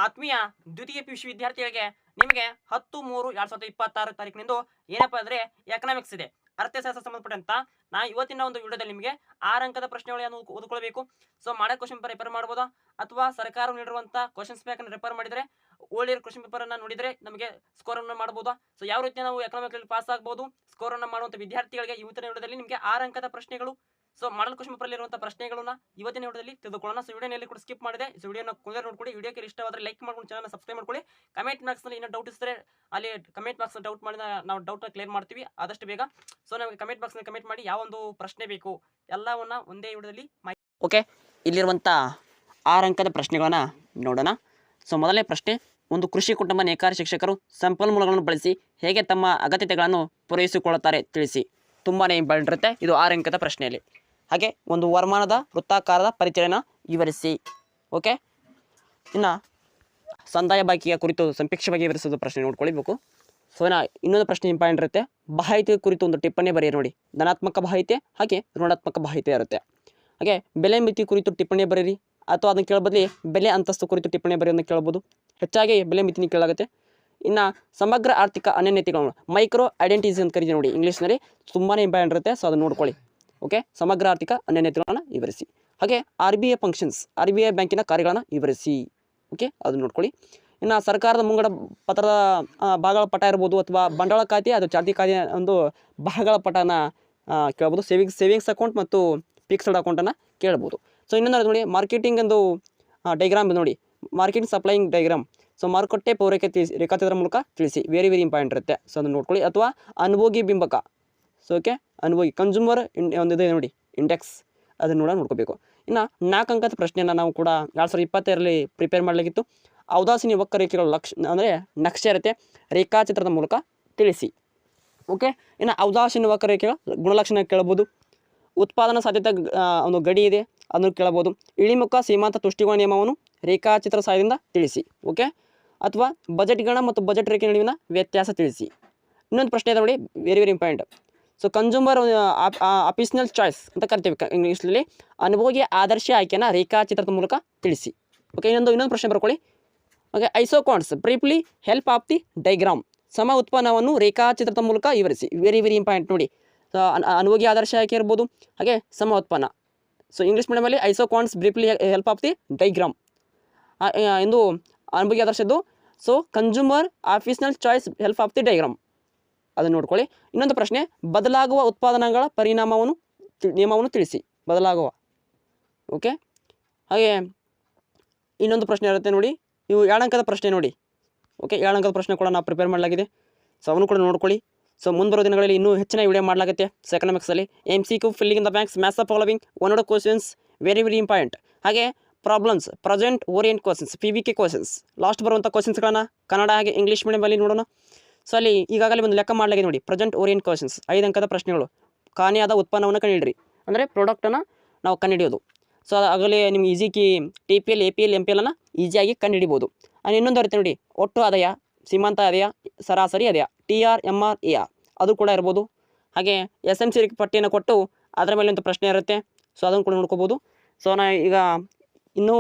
ಆತ್ಮೀಯ ದ್ವಿತೀಯ PUC ವಿದ್ಯಾರ್ಥಿಗಳಿಗೆ ನಿಮಗೆ 10/3/2026 ತಾರೀಕಿನಿಂದ ಏನಪ್ಪಾ ಅಂದ್ರೆ ಎಕನಾಮಿಕ್ಸ್ ಇದೆ, ಅರ್ಥಶಾಸ್ತ್ರ ಸಂಬಂಧಪಟ್ಟಂತ ನಾ ಇವತ್ತಿನ ಒಂದು ವಿಡಿಯೋದಲ್ಲಿ ನಿಮಗೆ 6 ಅಂಕದ ಪ್ರಶ್ನೆಗಳನ್ನು ಓದ್ಕೊಳ್ಬೇಕು. So model question paper refer ಮಾಡಬಹುದಾ ಅಥವಾ ಸರ್ಕಾರ ನೀಡಿರುವಂತ ಕ್ವಶನ್ಸ್ ಬ್ಯಾಂಕ್ ಅನ್ನು ರೆಫರ್ ಮಾಡಿದ್ರೆ ಓಲ್ಡ್ ಇಯರ್ ಕ್ವಶನ್ ಪೇಪರ್ ಅನ್ನು ನೋಡಿದ್ರೆ ನಮಗೆ ಸ್ಕೋರ್ ಅನ್ನು ಮಾಡಬಹುದಾ? ಸೊ ಯಾವ ರೀತಿ ನಾವು ಎಕನಾಮಿಕ್ಸ್ ಅಲ್ಲಿ ಪಾಸ್ ಆಗಬಹುದು, ಸ್ಕೋರ್ ಅನ್ನು ಮಾಡುವಂತ ವಿದ್ಯಾರ್ಥಿಗಳಿಗೆ ಇವತ್ತಿನ ವಿಡಿಯೋದಲ್ಲಿ ನಿಮಗೆ 6 ಅಂಕದ ಪ್ರಶ್ನೆಗಳು, ಸೊ ಮಾಡಲ್ ಕ್ವಶನ್ ಪೇಪರ್ ಇರುವಂತ ಪ್ರಶ್ನೆಗಳನ್ನ ಇವತ್ತಿನ ವಿಡಿಯೋದಲ್ಲಿ ತಿಳಿದುಕೊಳ್ಳೋಣ. ಸೊ ವಿಡಿಯೋನಲ್ಲಿ ಕೂಡ ಸ್ಕಿಪ್ ಮಾಡಿದೆ, ಸೊ ವಿಡಿಯೋನ ಕೊನೆಗೆ ನೋಡ್ಕೊಳ್ಳಿ. ವಿಡಿಯೋಕ್ಕೆ ಇಷ್ಟವಾದರೆ ಲೈಕ್ ಮಾಡ್ಕೊಂಡು ಚಾನಲ್ ಸಬ್ಸ್ಕ್ರೈಬ್ ಮಾಡ್ಕೊಳ್ಳಿ. ಕಮೆಂಟ್ ಬಾಕ್ಸ್ ನಲ್ಲಿ ಏನೋ ಡೌಟ್ ಇದ್ದರೆ ಅಲ್ಲಿ ಕಮೆಂಟ್ ಬಾಕ್ಸ್ ಡೌಟ್ ಮಾಡಿ ನಾವು ಡೌಟ್ ಕ್ಲಿಯರ್ ಮಾಡ್ತೀವಿ ಆದಷ್ಟು ಬೇಗ. ಸೊ ನಮಗೆ ಕಮೆಂಟ್ ಬಾಕ್ಸ್ ನಲ್ಲಿ ಕಮೆಂಟ್ ಮಾಡಿ ಯಾವ ಒಂದು ಪ್ರಶ್ನೆ ಬೇಕು ಎಲ್ಲವನ್ನ ಒಂದೇ ವಿಡಿಯೋದಲ್ಲಿ ಓಕೆ. ಇಲ್ಲಿರುವಂತ 6 ಅಂಕದ ಪ್ರಶ್ನೆಗಳನ್ನ ನೋಡೋಣ. ಸೊ ಮೊದಲನೇ ಪ್ರಶ್ನೆ, ಒಂದು ಕೃಷಿ ಕುಟುಂಬ ನೇಕಾರ ಶಿಕ್ಷಕರು ಸಂಪನ್ಮೂಲಗಳನ್ನು ಬಳಸಿ ಹೇಗೆ ತಮ್ಮ ಅಗತ್ಯತೆಗಳನ್ನು ಪೂರೈಸಿಕೊಳ್ಳುತ್ತಾರೆ ತಿಳಿಸಿ. ತುಂಬಾ ಇಂಪಾರ್ಟೆಂಟ್ ಇರುತ್ತೆ ಇದು 6 ಅಂಕದ ಪ್ರಶ್ನೆಯಲ್ಲಿ. ಹಾಗೆ ಒಂದು ವರಮಾನದ ವೃತ್ತಾಕಾರದ ಪರಿಚಯನ ವಿವರಿಸಿ. ಓಕೆ, ಇನ್ನು ಸಂದಾಯ ಬಾಕಿಯ ಕುರಿತು ಸಂಕ್ಷಿಪ್ತವಾಗಿ ವಿವರಿಸೋದು ಪ್ರಶ್ನೆ ನೋಡ್ಕೊಳ್ಬೇಕು. ಸೊ ಇನ್ನೊಂದು ಪ್ರಶ್ನೆ ಇಂಪಾರ್ಟೆಂಟ್ ಇರುತ್ತೆ, ಮಾಹಿತಿ ಕುರಿತು ಒಂದು ಟಿಪ್ಪಣಿ ಬರೆಯಿರಿ ನೋಡಿ. ಧನಾತ್ಮಕ ಮಾಹಿತಿ ಹಾಗೆ ಋಣಾತ್ಮಕ ಮಾಹಿತಿ ಇರುತ್ತೆ. ಹಾಗೆ ಬೆಲೆ ಮಿತಿ ಕುರಿತು ಟಿಪ್ಪಣಿ ಬರೀರಿ, ಅಥವಾ ಅದನ್ನು ಕೇಳಬದ್ಲಿ ಬೆಲೆ ಅಂತಸ್ತು ಕುರಿತು ಟಿಪ್ಪಣಿ ಬರೆಯೋದನ್ನು ಕೇಳಬಹುದು. ಹೆಚ್ಚಾಗಿ ಬೆಲೆ ಮಿತಿನ ಕೇಳಾಗುತ್ತೆ. ಇನ್ನು ಸಮಗ್ರ ಆರ್ಥಿಕ ಅನ್ಯನ್ಯತೆಗಳು ಮೈಕ್ರೋ ಐಡೆಂಟಿಟೀಸ್ ಅಂತ ಕರೀತೀವಿ ನೋಡಿ ಇಂಗ್ಲೀಷ್ನಲ್ಲಿ, ತುಂಬಾ ಇಂಪಾರ್ಟೆಂಟ್ ಇರುತ್ತೆ. ಸೊ ಅದನ್ನು ನೋಡ್ಕೊಳ್ಳಿ. ಓಕೆ, ಸಮಗ್ರ ಆರ್ಥಿಕ ಅನ್ಯನ್ಯತೆಗಳನ್ನು ವಿವರಿಸಿ. ಹಾಗೆ RBI ಫಂಕ್ಷನ್ಸ್, RBI ಬ್ಯಾಂಕಿನ ಕಾರ್ಯಗಳನ್ನು ವಿವರಿಸಿ. ಓಕೆ, ಅದನ್ನು ನೋಡ್ಕೊಳ್ಳಿ. ಇನ್ನು ಸರ್ಕಾರದ ಮುಂಗಡ ಪತ್ರದ ಭಾಗಗಳ ಪಟ ಇರ್ಬೋದು, ಅಥವಾ ಬಂಡವಾಳ ಖಾತೆ ಅದು ಚಾಲ್ತಿ ಖಾತೆ ಒಂದು ಭಾಗಗಳ ಪಟನ ಕೇಳ್ಬೋದು. ಸೇವಿಂಗ್ಸ್ ಅಕೌಂಟ್ ಮತ್ತು ಫಿಕ್ಸ್ಡ್ ಅಕೌಂಟನ್ನು ಕೇಳ್ಬೋದು. ಸೊ ಇನ್ನೊಂದು ನೋಡಿ, ಮಾರ್ಕೆಟಿಂಗ್ ಒಂದು ಡೈಗ್ರಾಮ್ ನೋಡಿ, ಮಾರ್ಕೆಟಿಂಗ್ ಸಪ್ಲೈಯಿಂಗ್ ಡೈಗ್ರಾಮ್. ಸೊ ಮಾರುಕಟ್ಟೆ ಪೂರೈಕೆ ತಿಳಿಸಿ, ರೇಖಾಚಿತ್ರದ ಮೂಲಕ ತಿಳಿಸಿ. ವೆರಿ ಇಂಪಾರ್ಟೆಂಟ್ ಇರುತ್ತೆ. ಸೊ ಅದನ್ನು ನೋಡ್ಕೊಳ್ಳಿ. ಅಥವಾ ಅನುಭೋಗಿ ಬಿಂಬಕ. ಸೊ ಓಕೆ, ಅನುಭೋಗಿ ಕನ್ಸ್ಯೂಮರ್ ಒಂದು ಇದೆ ನೋಡಿ ಇಂಡೆಕ್ಸ್, ಅದನ್ನು ನೋಡ್ಕೋಬೇಕು. ಇನ್ನು 4 ಅಂಕದ ಪ್ರಶ್ನೆಯನ್ನು ನಾವು ಕೂಡ 2022ರಲ್ಲಿ ಪ್ರಿಪೇರ್ ಮಾಡಲಿಕ್ಕಿತ್ತು. ಔದಾಸೀನ್ಯ ವಕ್ರರೇಖೆಗಳ ಅಂದರೆ ನಕ್ಷೆ ಇರುತ್ತೆ, ರೇಖಾಚಿತ್ರದ ಮೂಲಕ ತಿಳಿಸಿ. ಓಕೆ, ಇನ್ನು ಔದಾಸೀನ್ಯ ವಕ್ರರೇಖೆಗಳ ಗುಣಲಕ್ಷಣ ಕೇಳಬಹುದು. ಉತ್ಪಾದನಾ ಸಾಧ್ಯತೆ ಒಂದು ಗಡಿ ಇದೆ, ಅದನ್ನು ಕೇಳಬಹುದು. ಇಳಿಮುಖ ಸೀಮಾಂತ ತುಷ್ಟಿಕೋನ ನಿಯಮವನ್ನು ರೇಖಾಚಿತ್ರ ಸಹಾಯದಿಂದ ತಿಳಿಸಿ. ಓಕೆ, ಅಥವಾ ಬಜೆಟ್ ಗಣ ಮತ್ತು ಬಜೆಟ್ ರೇಖೆ ನಡುವಿನ ವ್ಯತ್ಯಾಸ ತಿಳಿಸಿ. ಇನ್ನೊಂದು ಪ್ರಶ್ನೆ ಇದೆ ನೋಡಿ, ವೆರಿ ಇಂಪಾರ್ಟೆಂಟ್. ಸೊ ಕನ್ಸ್ಯೂಮರ್ ಆಫೀಸ್ನಲ್ ಚಾಯ್ಸ್ ಅಂತ ಕರಿತೀವಿ ಇಂಗ್ಲೀಷ್ನಲ್ಲಿ, ಅನುಭೋಗಿ ಆದರ್ಶ ಆಯ್ಕೆಯನ್ನು ರೇಖಾಚಿತ್ರದ ಮೂಲಕ ತಿಳಿಸಿ. ಓಕೆ, ಇನ್ನೊಂದು ಪ್ರಶ್ನೆ ಬರ್ಕೊಳ್ಳಿ. Okay, isoquants briefly help of the diagram. ಸಮ ಉತ್ಪನ್ನವನ್ನು ರೇಖಾಚಿತ್ರದ ಮೂಲಕ ವಿವರಿಸಿ. ವೆರಿ ಇಂಪಾರ್ಟೆಂಟ್ ನೋಡಿ. ಸೊ ಅನುಭೋಗಿ ಆದರ್ಶ ಆಯ್ಕೆ ಇರ್ಬೋದು, ಹಾಗೆ ಸಮ ಉತ್ಪನ್ನ. ಸೊ ಇಂಗ್ಲೀಷ್ ಮೀಡಿಯಮಲ್ಲಿ isoquants briefly help of the diagram ಎಂದು ಅನುಭೋಗಿ ಆದರ್ಶದ್ದು. ಸೊ ಕನ್ಸ್ಯೂಮರ್ ಆಫೀಸ್ನಲ್ choice help of the diagram, ಅದನ್ನು ನೋಡ್ಕೊಳ್ಳಿ. ಇನ್ನೊಂದು ಪ್ರಶ್ನೆ, ಬದಲಾಗುವ ಉತ್ಪಾದನೆಗಳ ನಿಯಮವನ್ನು ತಿಳಿಸಿ. ಬದಲಾಗುವ. ಓಕೆ, ಹಾಗೆ ಇನ್ನೊಂದು ಪ್ರಶ್ನೆ ಇರುತ್ತೆ ನೋಡಿ, ಇವು 2 ಅಂಕದ ಪ್ರಶ್ನೆ ನೋಡಿ. ಓಕೆ, 2 ಅಂಕದ ಪ್ರಶ್ನೆ ಕೂಡ ನಾವು ಪ್ರಿಪೇರ್ ಮಾಡಲಾಗಿದೆ. ಸೊ ಅವನು ಕೂಡ ನೋಡ್ಕೊಳ್ಳಿ. ಸೊ ಮುಂಬರುವ ದಿನಗಳಲ್ಲಿ ಇನ್ನೂ ಹೆಚ್ಚಿನ ವಿಡಿಯೋ ಮಾಡಲಾಗುತ್ತೆ. ಸೊ ಎಕನಾಮಿಕ್ಸಲ್ಲಿ MCQ filling in the banks, maths following, one word questions, very important. ಹಾಗೆ problems, present orient questions, PVK questions, last ಬರುವಂಥ ಕ್ವಶನ್ಸ್ಗಳನ್ನು ಕನ್ನಡ ಹಾಗೆ ಇಂಗ್ಲೀಷ್ ಮೀಡಿಯಮಲ್ಲಿ ನೋಡೋಣ. ಸೊ ಅಲ್ಲಿ ಈಗಾಗಲೇ ಒಂದು ಲೆಕ್ಕ ಮಾಡಲಾಗಿದೆ ನೋಡಿ, ಪ್ರೆಸೆಂಟ್ ಓರಿಯೆಂಟ್ ಕ್ವಶನ್ಸ್ 5 ಅಂಕದ ಪ್ರಶ್ನೆಗಳು. ಕಾಣೆಯಾದ ಉತ್ಪನ್ನವನ್ನು ಕಂಡುಹಿಡಿಯಿರಿ, ಅಂದರೆ ಪ್ರಾಡಕ್ಟನ್ನು ನಾವು ಕಂಡುಹಿಡಿಯೋದು. ಸೊ ಆಗಲೇ ನಿಮ್ಗೆ ಈಸಿ TPL, APL, MPL ಅನ್ನು ಈಸಿಯಾಗಿ ಕಂಡುಹಿಡಿಬೋದು. ಅಲ್ಲಿ ಇನ್ನೊಂದು ಇರುತ್ತೆ ನೋಡಿ, ಒಟ್ಟು ಆದಾಯ, ಸೀಮಾಂತ ಆದಾಯ, ಸರಾಸರಿ ಆದಾಯ, TR, MR, AR ಅದು ಕೂಡ ಇರ್ಬೋದು. ಹಾಗೆ SMC ಪಟ್ಟಿಯನ್ನು ಕೊಟ್ಟು ಅದರ ಮೇಲೆ ಒಂದು ಪ್ರಶ್ನೆ ಇರುತ್ತೆ. ಸೊ ಅದನ್ನು ಕೂಡ ನೋಡ್ಕೋಬೋದು. ಸೊ ಈಗ ಇನ್ನೂ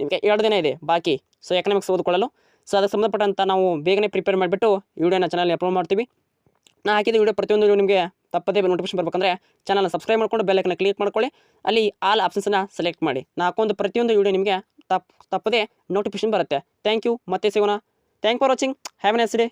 ನಿಮಗೆ 2 ದಿನ ಇದೆ ಬಾಕಿ. So economics ಓದ್ಕೊಳ್ಳಲು. ಸೊ ಅದಕ್ಕೆ ಸಂಬಂಧಪಟ್ಟಂಥ ನಾವು ಬೇಗನೆ ಪ್ರಿಪೇರ್ ಮಾಡಿಬಿಟ್ಟು ವಿಡಿಯೋನ ಚಾನಲ್ಗೆ ಅಪ್ಲೋಡ್ ಮಾಡ್ತೀವಿ. ನಾನು ಹಾಕಿದ ವಿಡಿಯೋ ಪ್ರತಿಯೊಂದು ವಿಡಿಯೋ ನಿಮಗೆ ತಪ್ಪದೇ ನೋಟಿಫಿಕೇಶನ್ ಬರಬೇಕಂದ್ರೆ ಚಾನಲ್ನ ಸಬ್ಸ್ಕ್ರೈಬ್ ಮಾಡ್ಕೊಂಡು ಬೆಲ್ ಐಕನ್ನ ಕ್ಲಿಕ್ ಮಾಡ್ಕೊಳ್ಳಿ. ಅಲ್ಲಿ ಆಲ್ ಆಪ್ಷನ್ಸನ್ನು ಸೆಲೆಕ್ಟ್ ಮಾಡಿ. ನಾನು ಹಾಕೊಂಡು ಪ್ರತಿಯೊಂದು ವಿಡಿಯೋ ನಿಮಗೆ ತಪ್ಪದೇ ನೋಟಿಫಿಕೇಶನ್ ಬರುತ್ತೆ. Thank you. ಮತ್ತೆ ಸಿಗೋಣ. Thank for watching. Have a nice day.